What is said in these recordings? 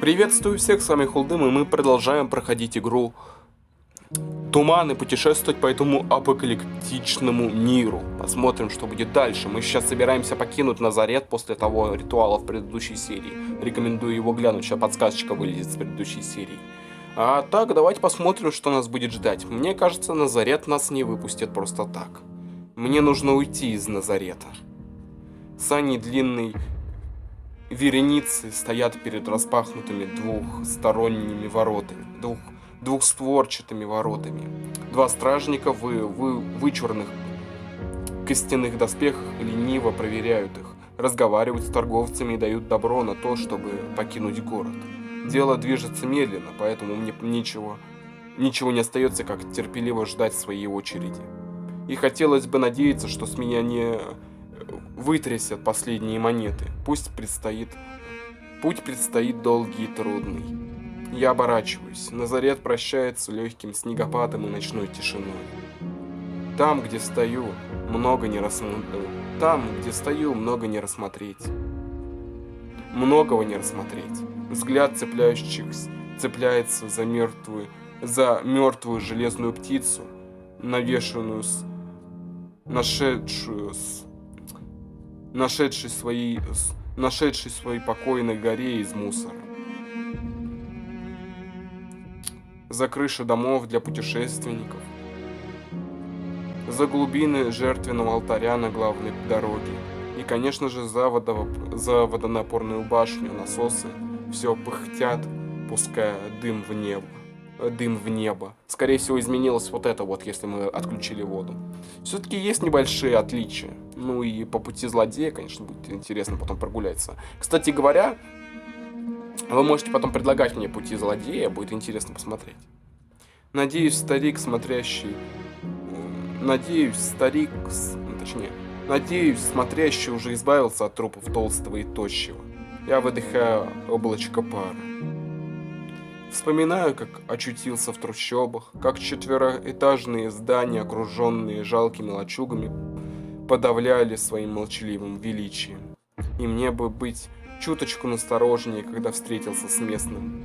Приветствую всех, с вами Холдым, и мы продолжаем проходить игру Туман и путешествовать по этому апокалиптичному миру. Посмотрим, что будет дальше. Мы сейчас собираемся покинуть Назарет после того ритуала в предыдущей серии. Рекомендую его глянуть, сейчас подсказочка вылезет с предыдущей серии. А так, давайте посмотрим, что нас будет ждать. Мне кажется, Назарет нас не выпустит просто так. Мне нужно уйти из Назарета. Сани длинной вереницы стоят перед распахнутыми двухсторонними воротами, двухстворчатыми воротами. Два стражника в вычурных костяных доспехах лениво проверяют их, разговаривают с торговцами и дают добро на то, чтобы покинуть город. Дело движется медленно, поэтому мне ничего не остается, как терпеливо ждать своей очереди. И хотелось бы надеяться, что с меня не вытрясят последние монеты. Путь предстоит долгий и трудный. Я оборачиваюсь. Назарет прощается легким снегопадом и ночной тишиной. Там, где стою, много не рассмотреть. Многого не рассмотреть. Взгляд цепляется за мертвую железную птицу, навешенную нашедший свои покои на горе из мусора. За крыши домов для путешественников. За глубины жертвенного алтаря на главной дороге. И, конечно же, за водонапорную башню насосы все пыхтят, пуская дым в небо. Скорее всего, изменилось вот это вот, если мы отключили воду. Все-таки есть небольшие отличия. Ну и по пути злодея, конечно, будет интересно потом прогуляться. Кстати говоря, вы можете потом предлагать мне пути злодея, будет интересно посмотреть. Надеюсь, смотрящий уже избавился от трупов толстого и тощего. Я выдыхаю облачко пара. Вспоминаю, как очутился в трущобах, как четвероэтажные здания, окруженные жалкими лачугами, подавляли своим молчаливым величием. И мне бы быть чуточку насторожнее, когда встретился с местным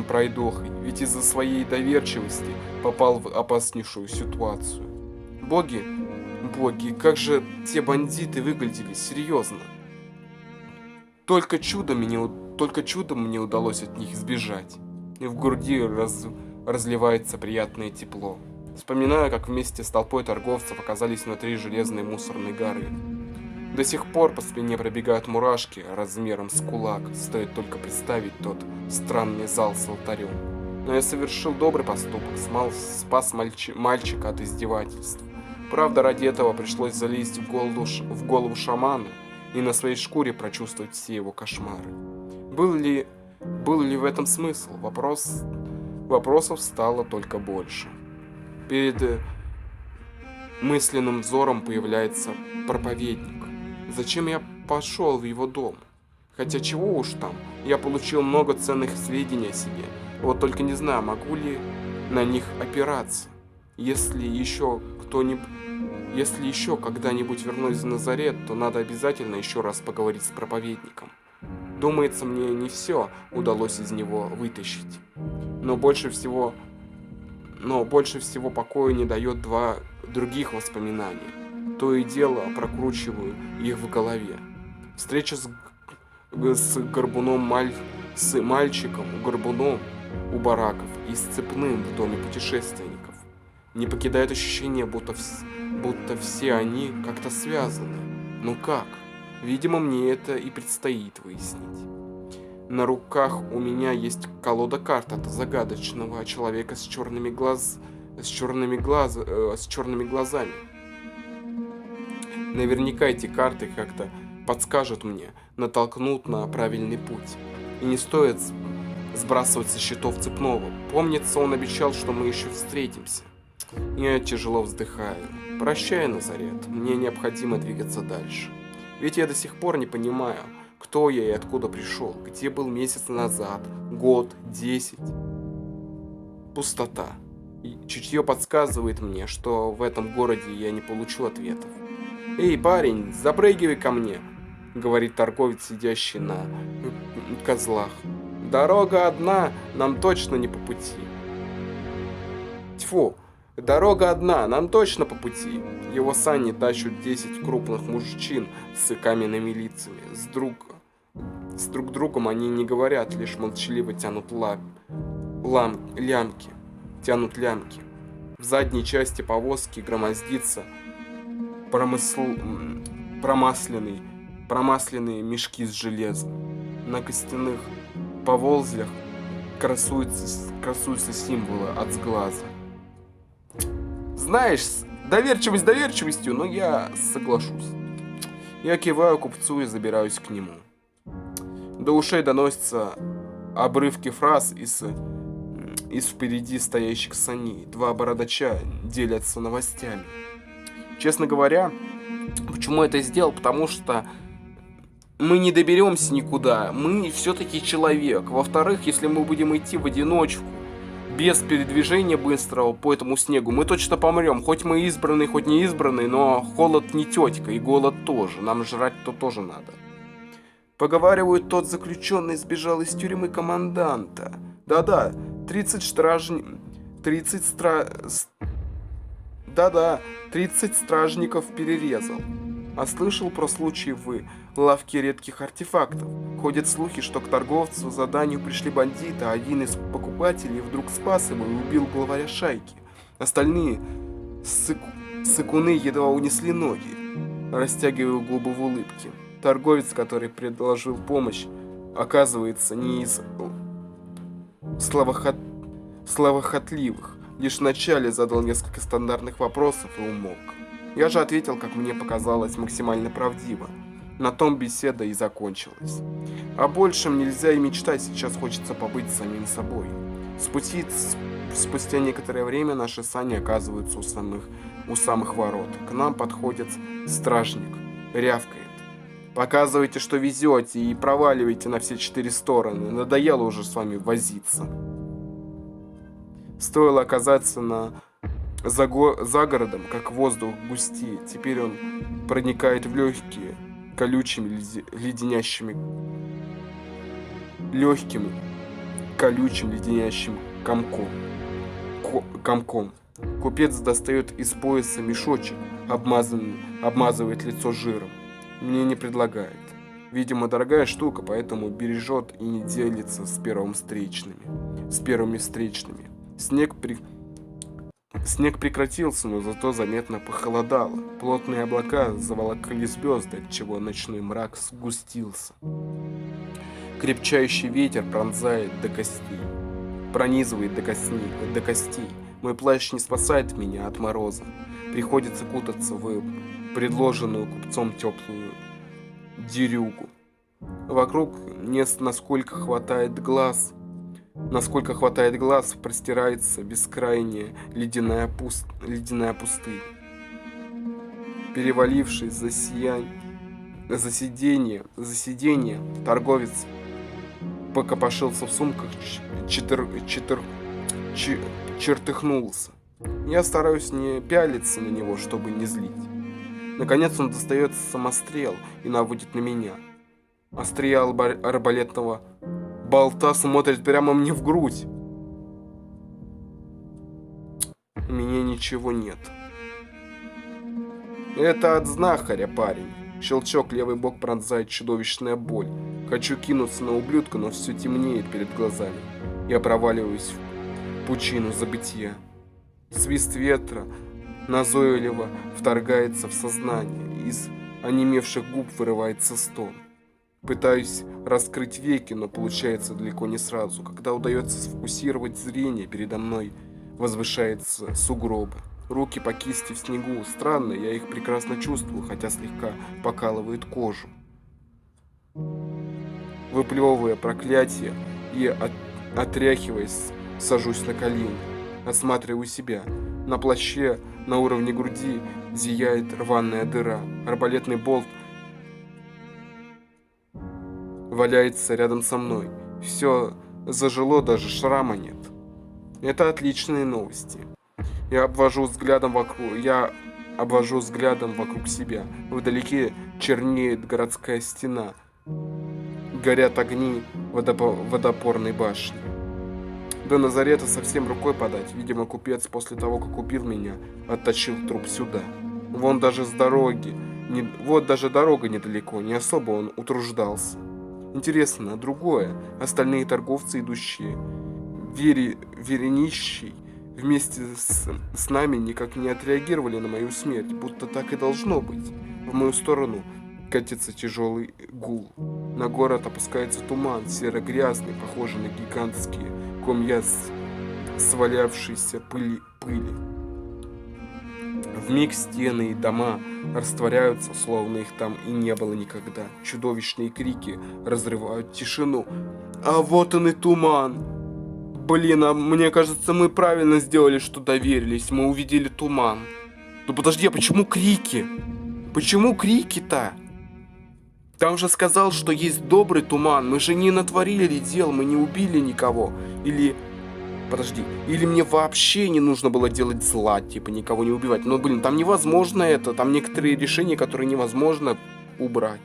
пройдохой, ведь из-за своей доверчивости попал в опаснейшую ситуацию. Боги, как же те бандиты выглядели, серьезно. Только чудом мне удалось от них сбежать. И в груди разливается приятное тепло. Вспоминаю, как вместе с толпой торговцев оказались внутри железной мусорной горы. До сих пор по спине пробегают мурашки размером с кулак, стоит только представить тот странный зал с алтарем. Но я совершил добрый поступок, спас мальчика от издевательств. Правда, ради этого пришлось залезть в голову шаману и на своей шкуре прочувствовать все его кошмары. Был ли в этом смысл? Вопросов стало только больше. Перед мысленным взором появляется проповедник. Зачем я пошел в его дом? Хотя чего уж там, я получил много ценных сведений о себе. Вот только не знаю, могу ли на них опираться. Если еще когда-нибудь вернусь в Назарет, то надо обязательно еще раз поговорить с проповедником. Думается, мне не все удалось из него вытащить. Но больше всего покоя не дает два других воспоминания. То и дело прокручиваю их в голове. Встреча с мальчиком у бараков и с цепным в доме путешественников. Не покидает ощущение, будто все они как-то связаны. Но как? Видимо, мне это и предстоит выяснить. На руках у меня есть колода карт от загадочного человека с черными глазами. Наверняка эти карты как-то подскажут мне, натолкнут на правильный путь. И не стоит сбрасывать со счетов цепного. Помнится, он обещал, что мы еще встретимся. Я тяжело вздыхаю. Прощай, Назарет, мне необходимо двигаться дальше. Ведь я до сих пор не понимаю, кто я и откуда пришел, где был месяц назад, год, 10. Пустота. И чутье подсказывает мне, что в этом городе я не получу ответов. «Эй, парень, запрыгивай ко мне», — говорит торговец, сидящий на козлах. «Дорога одна, нам точно не по пути». Тьфу, дорога одна, нам точно по пути. Его сани тащут 10 крупных мужчин с каменными лицами. С друг другом они не говорят, лишь молчаливо тянут лямки. В задней части повозки громоздится промасленные мешки с железом. На костяных поволзлях красуются символы от сглаза. Знаешь, доверчивость доверчивостью, но я соглашусь. Я киваю купцу и забираюсь к нему. До ушей доносятся обрывки фраз из впереди стоящих саней. Два бородача делятся новостями. Честно говоря, почему я это сделал? Потому что мы не доберемся никуда. Мы все-таки человек. Во-вторых, если мы будем идти в одиночку, без передвижения быстрого по этому снегу, мы точно помрем. Хоть мы избранные, хоть не избранные, но холод не тетка, и голод тоже. Нам жрать-то тоже надо. Поговаривают, тот заключенный сбежал из тюрьмы команданта. Да-да, 30 стражников перерезал. А слышал про случай в лавке редких артефактов. Ходят слухи, что к торговцу заданию пришли бандиты, а один из покупателей вдруг спас его и убил главаря шайки. Остальные сыкуны едва унесли ноги. Растягиваю губы в улыбке. Торговец, который предложил помощь, оказывается не из словохотливых. Лишь вначале задал несколько стандартных вопросов и умолк. Я же ответил, как мне показалось, максимально правдиво. На том беседа и закончилась. О большем нельзя и мечтать, сейчас хочется побыть самим собой. Спустя некоторое время наши сани оказываются у самых ворот. К нам подходит стражник, рявкает. Показывайте, что везете, и проваливайте на все 4 стороны. Надоело уже с вами возиться. Стоило оказаться за городом, как воздух густеет. Теперь он проникает в легкие, колючими, колючим, леденящим комком. Купец достает из пояса мешочек, обмазывает лицо жиром. Мне не предлагает. Видимо, дорогая штука, поэтому бережет и не делится с первыми встречными. Снег прекратился, но зато заметно похолодало. Плотные облака заволокли звезды, отчего ночной мрак сгустился. Крепчающий ветер пронизывает до костей. Мой плащ не спасает меня от мороза. Приходится кутаться в предложенную купцом теплую дерюгу. Вокруг, насколько хватает глаз, простирается бескрайняя ледяная пустыня. Перевалившись за сиденье, торговец покопошился в сумках, чертыхнулся. Я стараюсь не пялиться на него, чтобы не злить. Наконец он достает самострел и наводит на меня. Острия арбалетного болта смотрит прямо мне в грудь. У меня ничего нет. Это от знахаря, парень. Щелчок, левый бок пронзает чудовищная боль. Хочу кинуться на ублюдка, но все темнеет перед глазами. Я проваливаюсь в пучину забытия. Свист ветра назойливо вторгается в сознание. Из онемевших губ вырывается стон. Пытаюсь раскрыть веки, но получается далеко не сразу. Когда удается сфокусировать зрение, передо мной возвышается сугроб. Руки по кисти в снегу. Странно, я их прекрасно чувствую, хотя слегка покалывает кожу. Выплевывая проклятие и отряхиваясь, сажусь на колени. Осматриваю себя. На плаще на уровне груди зияет рваная дыра. Арбалетный болт валяется рядом со мной. Все зажило, даже шрама нет. Это отличные новости. Я обвожу взглядом вокруг. Я Обвожу взглядом вокруг себя. Вдалеке чернеет городская стена. Горят огни водопорной башни. До Назарета совсем рукой подать. Видимо, купец после того, как убил меня, оттащил труп сюда. Вот даже дорога недалеко, не особо он утруждался. Интересно, другое. Остальные торговцы, идущие веренищей, вместе с нами никак не отреагировали на мою смерть, будто так и должно быть. В мою сторону катится тяжелый гул. На город опускается туман, серо-грязный, похожий на гигантские комья свалявшейся пыли. Вмиг стены и дома растворяются, словно их там и не было никогда. Чудовищные крики разрывают тишину. А вот он и туман. Блин, а мне кажется, мы правильно сделали, что доверились. Мы увидели туман. Ну подожди, а почему крики? Почему крики-то? Там же сказал, что есть добрый туман. Мы же не натворили дел, мы не убили никого. Или мне вообще не нужно было делать зла, типа никого не убивать. Но, блин, там невозможно это. Там некоторые решения, которые невозможно убрать.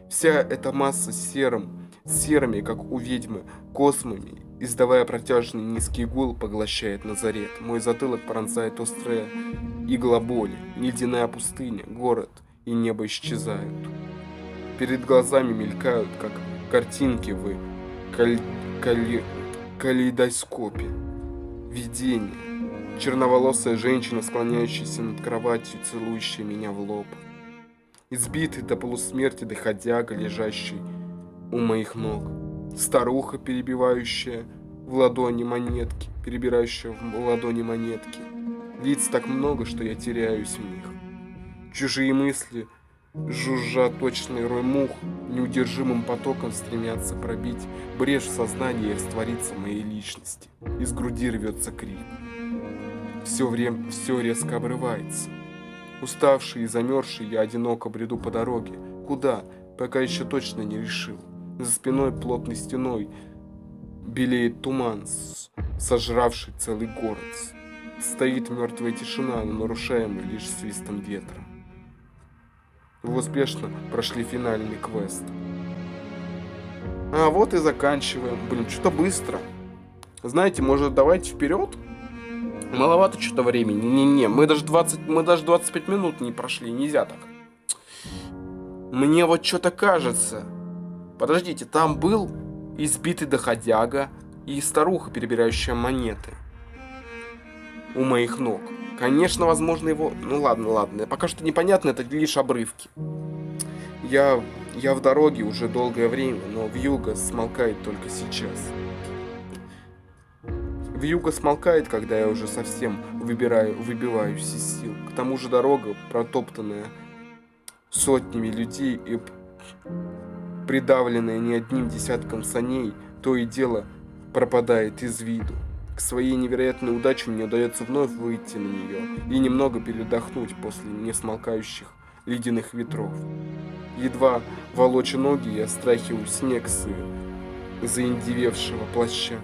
Вся эта масса серыми, как у ведьмы, космами, издавая протяжный низкий гул, поглощает Назарет. Мой затылок пронзает острая игла боли. Ледяная пустыня, город и небо исчезают. Перед глазами мелькают, как картинки в калейдоскопе. Видение. Черноволосая женщина, склоняющаяся над кроватью, целующая меня в лоб. Избитый до полусмерти доходяга, лежащий у моих ног. Старуха, перебирающая в ладони монетки. Лиц так много, что я теряюсь в них. Чужие мысли, жужжа точный рой мух, неудержимым потоком стремятся пробить брешь в сознании и раствориться в моей личности. Из груди рвется крик. Все резко обрывается. Уставший и замерзший, я одиноко бреду по дороге. Куда? Пока еще точно не решил. За спиной плотной стеной белеет туман, сожравший целый город. Стоит мертвая тишина, но нарушаемая лишь свистом ветра. Вы успешно прошли финальный квест. А вот и заканчиваем. Блин, что-то быстро. Знаете, может, давайте вперед? Маловато что-то времени. Не-не-не, мы даже 25 минут не прошли. Нельзя так. Мне вот что-то кажется. Подождите, там был избитый доходяга и старуха, перебирающая монеты у моих ног. Конечно, возможно, его... Ну ладно. Пока что непонятно, это лишь обрывки. Я в дороге уже долгое время, но вьюга смолкает только сейчас. Вьюга смолкает, когда я уже совсем выбиваюсь из сил. К тому же дорога, протоптанная сотнями людей и придавленная не одним десятком саней, то и дело пропадает из виду. К своей невероятной удаче мне удается вновь выйти на нее и немного передохнуть после несмолкающих ледяных ветров. Едва волоча ноги, я стряхиваю снег с заиндевевшего плаща.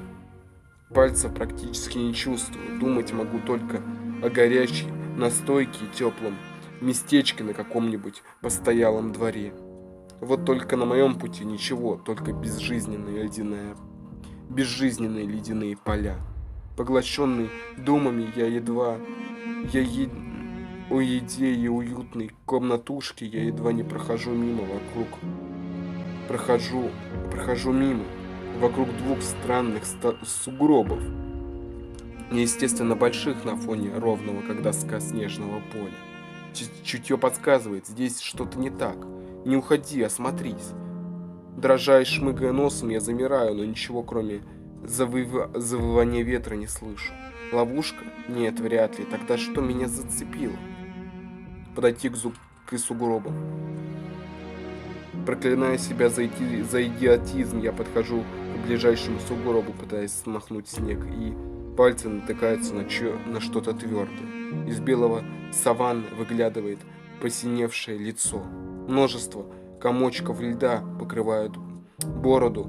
Пальцев практически не чувствую, думать могу только о горячей настойке и теплом местечке на каком-нибудь постоялом дворе. Вот только на моем пути ничего, только безжизненные ледяные поля. Поглощенный думами, о еде и уютной комнатушке, я едва не прохожу мимо вокруг двух странных сугробов, неестественно больших на фоне ровного, как доска, снежного поля. Чутье подсказывает, здесь что-то не так. Не уходи, осмотрись. Дрожа и шмыгая носом, я замираю, но ничего, кроме завывания ветра, не слышу. Ловушка? Нет, вряд ли. Тогда что меня зацепило? Подойти к сугробам. Проклиная себя за идиотизм, я подхожу к ближайшему сугробу, пытаясь смахнуть снег, и пальцы натыкаются на что-то твердое. Из белого саванны выглядывает посиневшее лицо. Множество комочков льда покрывают бороду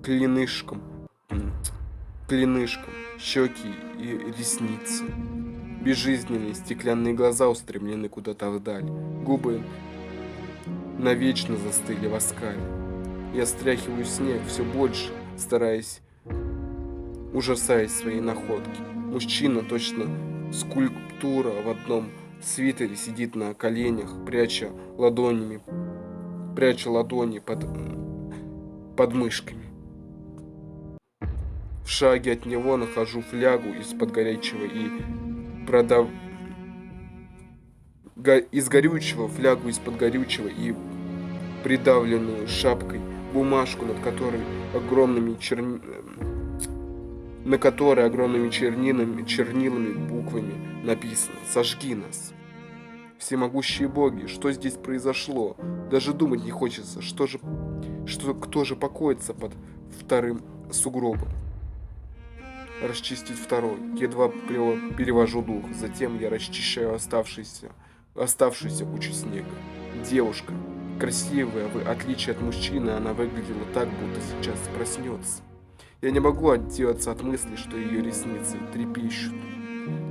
клинышком клинышкам, щеки и ресницы. Безжизненные стеклянные глаза устремлены куда-то вдаль. Губы навечно застыли в оскале. Я стряхиваю снег все больше, стараясь, ужасаясь своей находки. Мужчина, точно скульптура в одном свитере, сидит на коленях, пряча ладони под мышками. В шаге от него нахожу флягу из-под горячего и придавленную шапкой бумажку, на которой огромными чернилами буквами написано: «Сожги нас». Всемогущие боги, что здесь произошло? Даже думать не хочется, кто же покоится под вторым сугробом. Расчистить второй. Едва перевожу дух. Затем я расчищаю оставшуюся кучу снега. Девушка. Красивая, в отличие от мужчины, она выглядела так, будто сейчас проснется. Я не могу отделаться от мысли, что ее ресницы трепещут.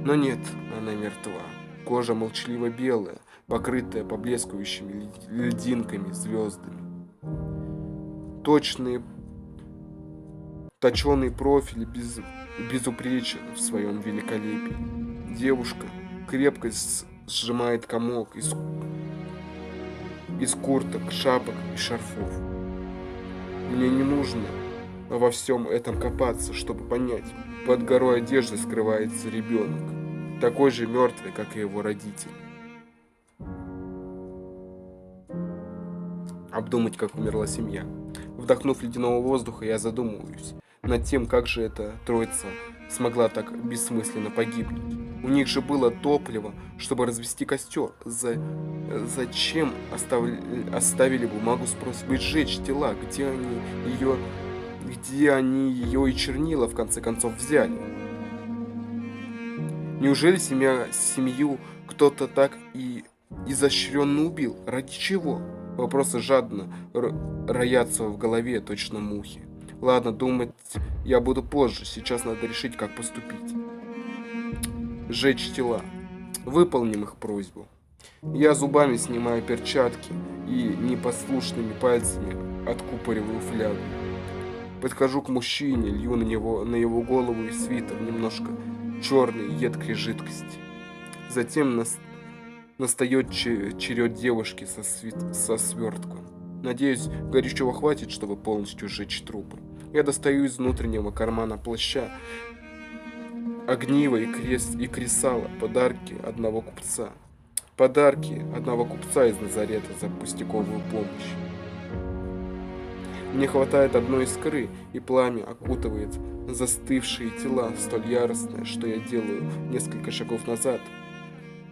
Но нет, она мертва. Кожа молчаливо белая, покрытая поблескивающими льдинками, звездами. Точеный профиль безупречен в своем великолепии. Девушка крепко сжимает комок из курток, шапок и шарфов. Мне не нужно во всем этом копаться, чтобы понять, под горой одежды скрывается ребенок, такой же мертвый, как и его родители. Обдумать, как умерла семья. Вдохнув ледяного воздуха, я задумываюсь над тем, как же эта троица смогла так бессмысленно погибнуть. У них же было топливо, чтобы развести костер. Зачем оставили бумагу с просьбой сжечь тела? Где они ее и чернила в конце концов взяли? Неужели семью кто-то так и изощренно убил? Ради чего? Вопросы жадно роятся в голове, точно мухи. Ладно, думать я буду позже. Сейчас надо решить, как поступить. Сжечь тела. Выполним их просьбу. Я зубами снимаю перчатки и непослушными пальцами откупориваю флягу. Подхожу к мужчине, лью на его голову и свитер немножко черной едкой жидкости. Затем настает черед девушки со свертком. Надеюсь, горячего хватит, чтобы полностью сжечь трупы. Я достаю из внутреннего кармана плаща огниво и кресало, подарки одного купца из Назарета за пустяковую помощь. Мне хватает одной искры, и пламя окутывает застывшие тела столь яростное, что я делаю несколько шагов назад,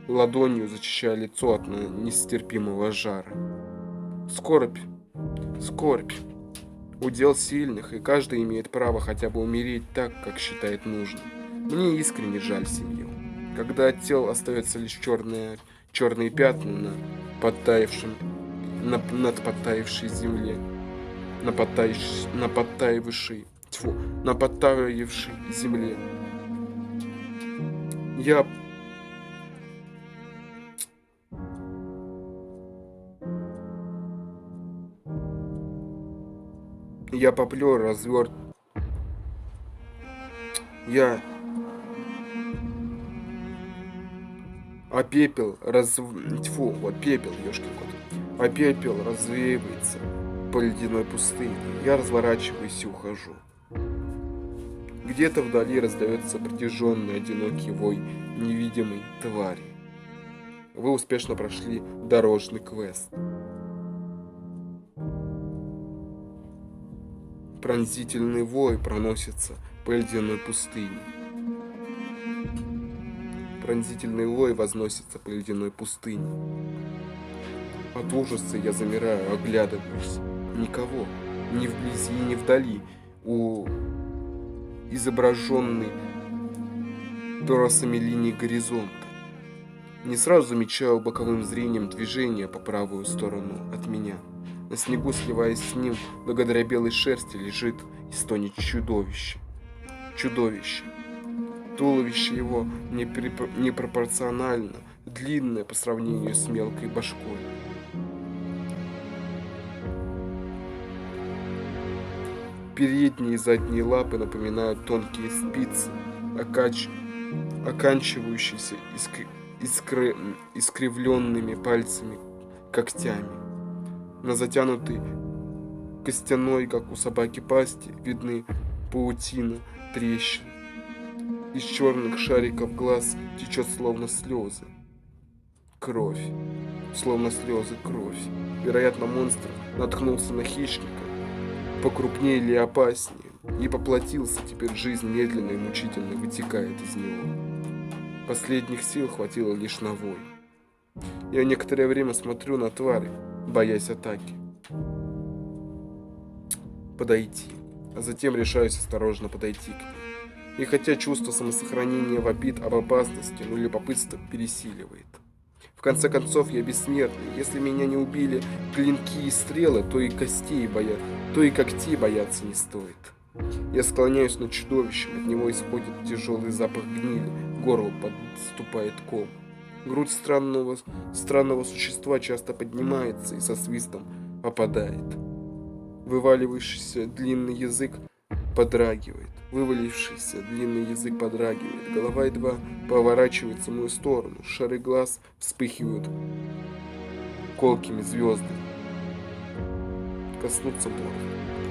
ладонью зачищая лицо от нестерпимого жара. Скорбь. Удел сильных, и каждый имеет право хотя бы умереть так, как считает нужным. Мне искренне жаль семью. Когда от тел остаются лишь черные пятна на подтаявшей земле, на подтаявшей земле. Я поплёр пепел развеивается по ледяной пустыне. Я разворачиваюсь и ухожу. Где-то вдали раздается протяженный одинокий вой невидимой твари. Вы успешно прошли дорожный квест. Пронзительный вой проносится по ледяной пустыне. Пронзительный вой возносится по ледяной пустыне. От ужаса я замираю, оглядываюсь. Никого. Ни вблизи, ни вдали. У изображенной торосами линии горизонта. Не сразу замечаю боковым зрением движение по правую сторону от меня. На снегу, сливаясь с ним, благодаря белой шерсти, лежит и стонет чудовище. чудовище. Туловище его непропорционально длинное по сравнению с мелкой башкой. Передние и задние лапы напоминают тонкие спицы, оканчивающиеся искривленными пальцами когтями. На затянутой костяной, как у собаки, пасти видны паутина трещин. Из черных шариков глаз течет словно слезы. Кровь. Словно слезы кровь. Вероятно, монстр наткнулся на хищника, покрупнее или опаснее, и поплатился, теперь жизнь медленно и мучительно вытекает из него. Последних сил хватило лишь на вой. Я некоторое время смотрю на твари, боясь атаки. Подойти. А затем решаюсь осторожно подойти к ней. И хотя чувство самосохранения вопит об опасности, но любопытство пересиливает. В конце концов, я бессмертный. Если меня не убили клинки и стрелы, то и когтей бояться не стоит. Я склоняюсь над чудовищем, от него исходит тяжелый запах гнили, к горлу подступает ком. Грудь странного существа часто поднимается и со свистом опадает. Вывалившийся длинный язык подрагивает. Голова едва поворачивается в мою сторону. Шары глаз вспыхивают колкими звездами. Коснуться морды.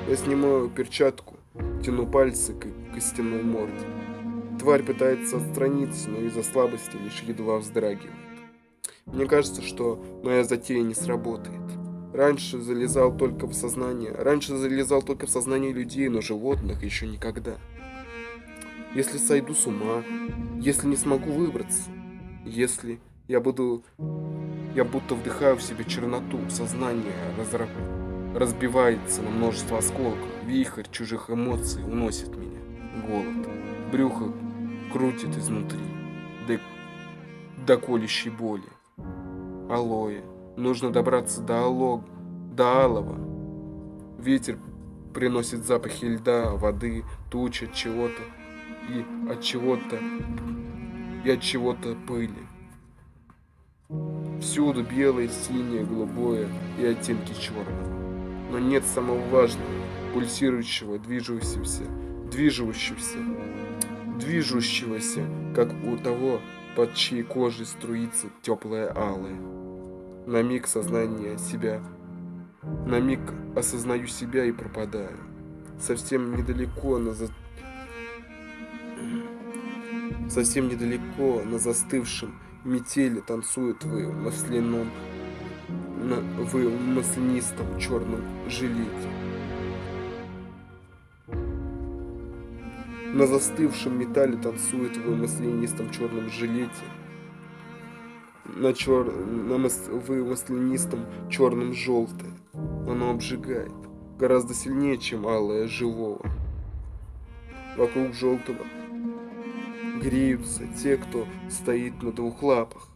Я снимаю перчатку, тяну пальцы к костяной морде. Тварь пытается отстраниться, но из-за слабости лишь едва вздрагивает. Мне кажется, что моя затея не сработает. Раньше залезал только в сознание людей, но животных еще никогда. Если сойду с ума, если не смогу выбраться, если я будто вдыхаю в себя черноту, сознание разбивается на множество осколков, вихрь чужих эмоций уносит меня. Голод, брюхо крутит изнутри, до колющей боли. Алоэ. Нужно добраться до алого. Ветер приносит запахи льда, воды, туч от чего-то и от чего-то пыли. Всюду белое, синее, голубое и оттенки черного. Но нет самого важного, пульсирующего, движущегося, как у того, под чьей кожей струится теплое алое. На миг осознаю себя и пропадаю. Совсем недалеко на застывшем метели танцует в маслянистом черном жилете. На застывшем металле танцует в маслянистом черном жилете. В маслянистом черном желтое. Оно обжигает. Гораздо сильнее, чем алое живого. Вокруг желтого греются те, кто стоит на двух лапах.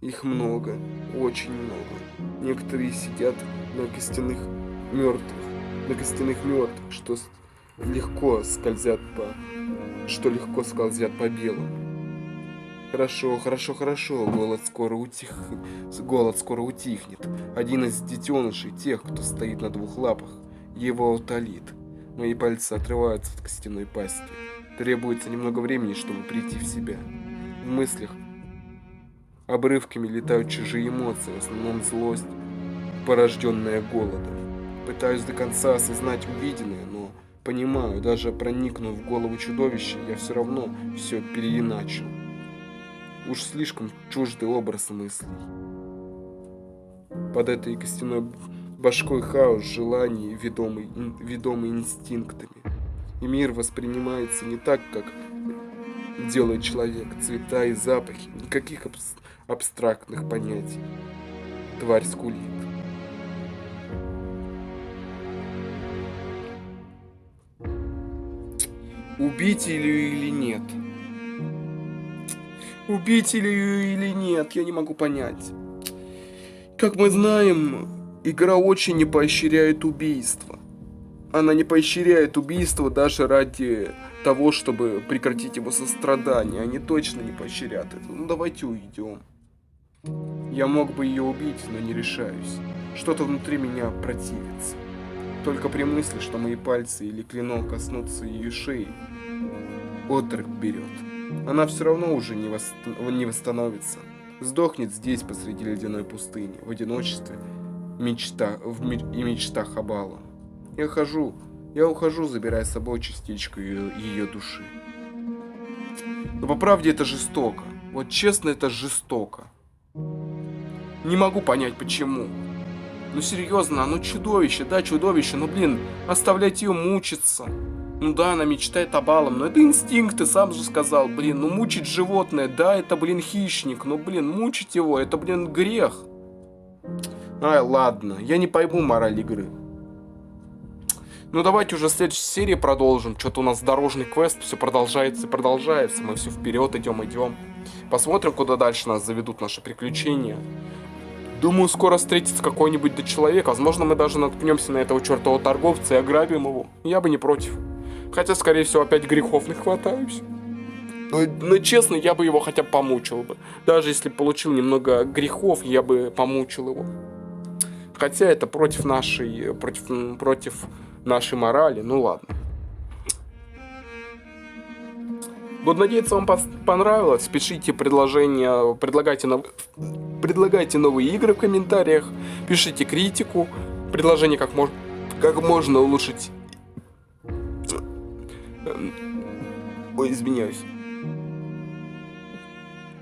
Их много, очень много. Некоторые сидят на костяных мертвых, что легко скользят по белому. Хорошо. Голод скоро утихнет. Один из детенышей, тех, кто стоит на двух лапах, его утолит. Мои пальцы отрываются от костяной пасти. Требуется немного времени, чтобы прийти в себя. В мыслях обрывками летают чужие эмоции, в основном злость, порожденная голодом. Пытаюсь до конца осознать увиденное, но понимаю, даже проникнув в голову чудовища, я все равно все переиначил. Уж слишком чуждый образ мыслей. Под этой костяной башкой хаос желаний, ведомый инстинктами. И мир воспринимается не так, как делает человек. Цвета и запахи, никаких абстрактных понятий. Тварь скулит. Убить ее или нет? Убить ее или нет, я не могу понять. Как мы знаем, игра очень не поощряет убийство. Она не поощряет убийство даже ради того, чтобы прекратить его сострадание. Они точно не поощрят это. Ну давайте уйдем. Я мог бы ее убить, но не решаюсь. Что-то внутри меня противится. Только при мысли, что мои пальцы или клинок коснутся ее шеи, отрыв берет. Она все равно уже не восстановится. Сдохнет здесь, посреди ледяной пустыни, в одиночестве, и мечтах об Аллом. Я ухожу, забирая с собой частичку ее души. Но по правде это жестоко. Вот честно, это жестоко. Не могу понять, почему. Ну серьезно, оно чудовище, да, чудовище, но блин, оставлять ее мучиться. Ну да, она мечтает об Аллом, но это инстинкт, ты сам же сказал, блин, ну мучить животное, да, это, блин, хищник, но, блин, мучить его, это, блин, грех. Ай, ладно, я не пойму мораль игры. Ну давайте уже в следующей серии продолжим, что-то у нас дорожный квест, все продолжается и продолжается, мы все вперед идем. Посмотрим, куда дальше нас заведут наши приключения. Думаю, скоро встретится какой-нибудь человек, возможно, мы даже наткнемся на этого чертового торговца и ограбим его, я бы не против. Хотя, скорее всего, опять грехов нахватаюсь. Но честно, я бы его хотя бы помучил бы. Даже если получил немного грехов, я бы помучил его. Хотя это против нашей морали, ну ладно. Буду надеяться, вам понравилось. Пишите предложения, предлагайте новые игры в комментариях. Пишите критику, предложения, как можно улучшить. Ой, извиняюсь.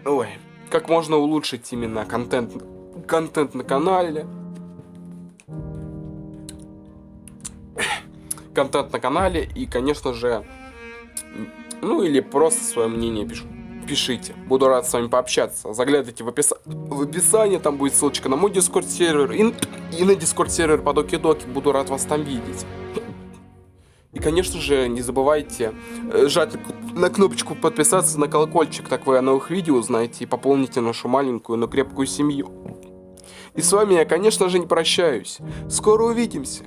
Ой, как можно улучшить именно контент на канале. И, конечно же, ну или просто свое мнение пишите. Буду рад с вами пообщаться. Заглядывайте в описание, там будет ссылочка на мой Discord сервер и на Discord сервер по Доки-Доки. Буду рад вас там видеть. И, конечно же, не забывайте жать на кнопочку подписаться, на колокольчик, так вы о новых видео узнаете и пополните нашу маленькую, но крепкую семью. И с вами я, конечно же, не прощаюсь. Скоро увидимся.